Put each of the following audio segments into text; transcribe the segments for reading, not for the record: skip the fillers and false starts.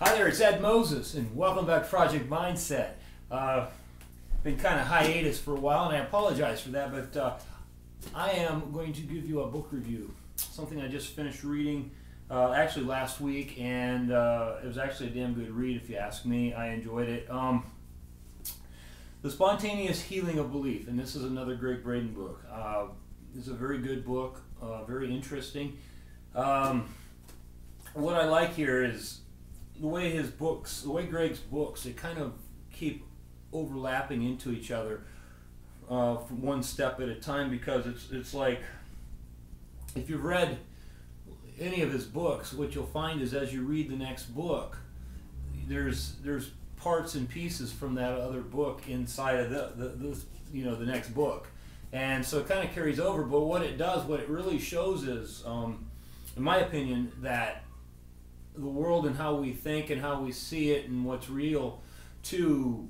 Hi there, it's Ed Moses, and welcome back to Project Mindset. Been kind of hiatus for a while, and I apologize for that, but I am going to give you a book review, something I just finished reading actually last week, and it was actually a damn good read if you ask me. I enjoyed it. The Spontaneous Healing of Belief, and this is another Gregg Braden book. It's a very good book, very interesting. What I like here is the way his books, the way Gregg's books, they kind of keep overlapping into each other from one step at a time, because it's like, if you've read any of his books, what you'll find is as you read the next book, there's parts and pieces from that other book inside of the next book, and so it kind of carries over. But what it does, what it really shows is, in my opinion, that the world and how we think and how we see it and what's real to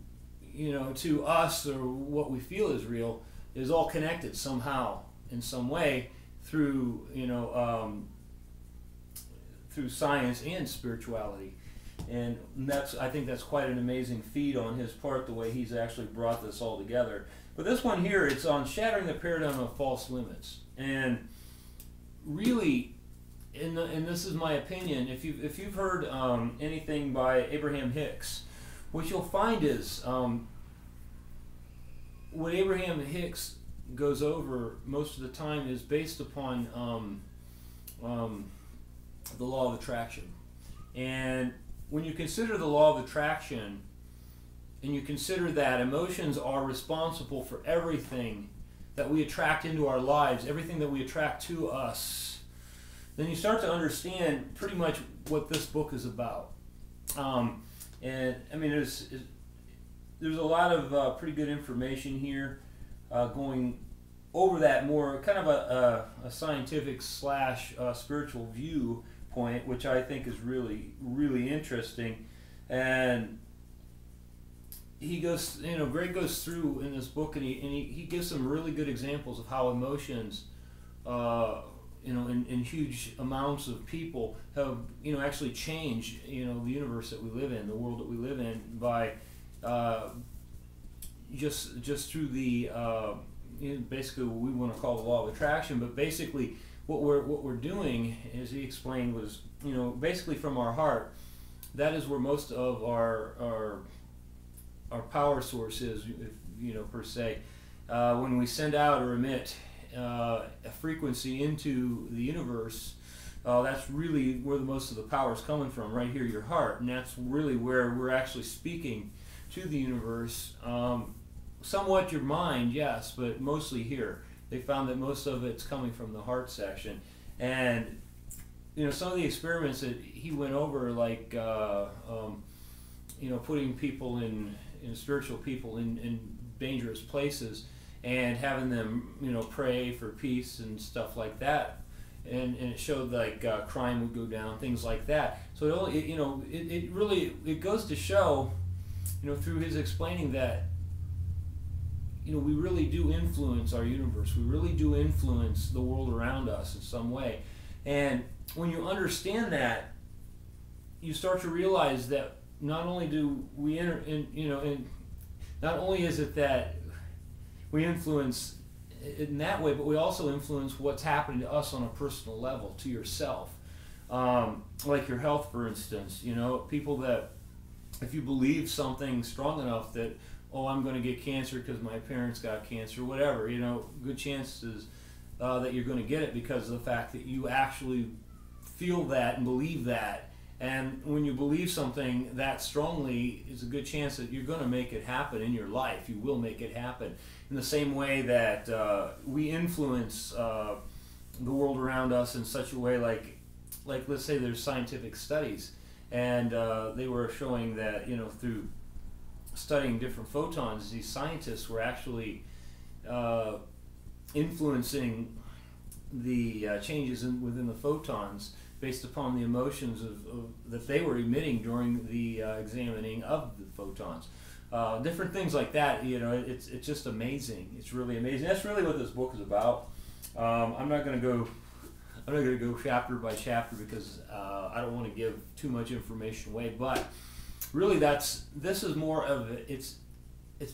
us, or what we feel is real, is all connected somehow in some way through through science and spirituality. And I think that's quite an amazing feat on his part, the way he's actually brought this all together. But this one here, it's on shattering the paradigm of false limits. And really, and this is my opinion, if you've heard anything by Abraham Hicks, what you'll find is what Abraham Hicks goes over most of the time is based upon the law of attraction. And when you consider the law of attraction, and you consider that emotions are responsible for everything that we attract into our lives, everything that we attract to us, then you start to understand pretty much what this book is about. And I mean, there's a lot of pretty good information here, going over that more kind of a scientific slash spiritual viewpoint, which I think is really, really interesting. And he goes, Gregg goes through in this book, and he gives some really good examples of how emotions, in huge amounts of people have, actually changed, the universe that we live in, the world that we live in, by just through the basically what we want to call the law of attraction. But basically, what we're doing, as he explained, was, basically from our heart. That is where most of our power source is, per se. When we send out or emit a frequency into the universe, that's really where most of the power is coming from, right here, your heart. And that's really where we're actually speaking to the universe. Somewhat your mind, yes, but mostly here. They found that most of it's coming from the heart section. And some of the experiments that he went over, like putting people spiritual people in dangerous places, and having them, pray for peace and stuff like that, and it showed like crime would go down, things like that. So it really goes to show, through his explaining that, we really do influence our universe. We really do influence the world around us in some way. And when you understand that, you start to realize that not only do we not only is it that we influence in that way, but we also influence what's happening to us on a personal level, to yourself. Like your health, for instance. People that, if you believe something strong enough that, oh, I'm going to get cancer because my parents got cancer, whatever, good chances that you're going to get it because of the fact that you actually feel that and believe that. And when you believe something that strongly, it's a good chance that you're going to make it happen in your life. You will make it happen. In the same way that we influence the world around us in such a way, like let's say there's scientific studies, and they were showing that, through studying different photons, these scientists were actually influencing the changes within the photons based upon the emotions that they were emitting during the examining of the photons. Different things like that, it's just amazing. It's really amazing. That's really what this book is about. I'm not going to go I'm not going to go chapter by chapter because I don't want to give too much information away. But really, this is more of it's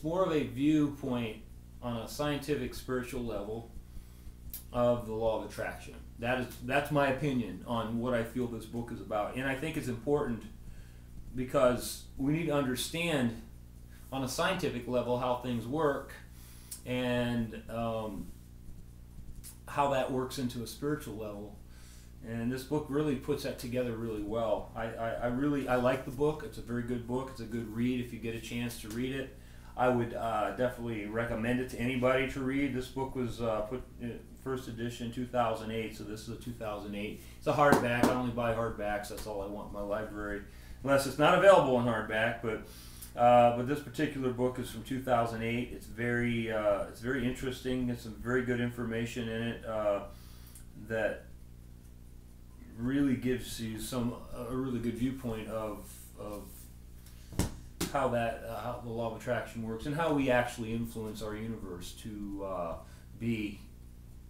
more of a viewpoint on a scientific, spiritual level of the law of attraction. That's my opinion on what I feel this book is about, and I think it's important because we need to understand on a scientific level how things work and how that works into a spiritual level. And this book really puts that together really well. I like the book. It's a very good book. It's a good read if you get a chance to read it. I would definitely recommend it to anybody to read. This book was put first edition 2008, so this is a 2008. It's a hardback. I only buy hardbacks. That's all I want in my library, unless it's not available in hardback. But this particular book is from 2008. It's very interesting. There's some very good information in it that really gives you a really good viewpoint of how the law of attraction works and how we actually influence our universe to be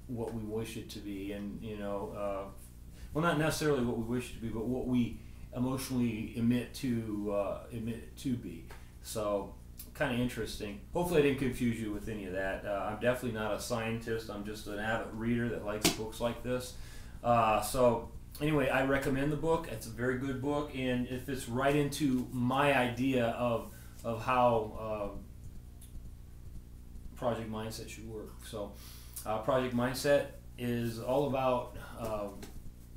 what we wish it to be, and well, not necessarily what we wish it to be, but what we emotionally emit to be. So kind of interesting. Hopefully I didn't confuse you with any of that. I'm definitely not a scientist. I'm just an avid reader that likes books like this. So anyway, I recommend the book. It's a very good book, and it fits right into my idea of how Project Mindset should work. So Project Mindset is all about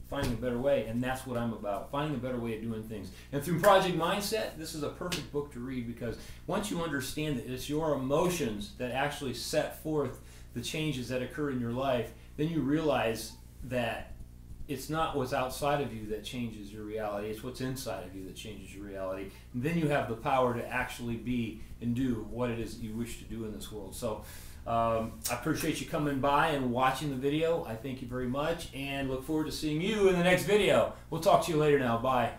finding a better way, and that's what I'm about, finding a better way of doing things. And through Project Mindset, this is a perfect book to read, because once you understand that it's your emotions that actually set forth the changes that occur in your life, then you realize that it's not what's outside of you that changes your reality, it's what's inside of you that changes your reality. And then you have the power to actually be and do what it is that you wish to do in this world. So I appreciate you coming by and watching the video. I thank you very much and look forward to seeing you in the next video. We'll talk to you later now. Bye.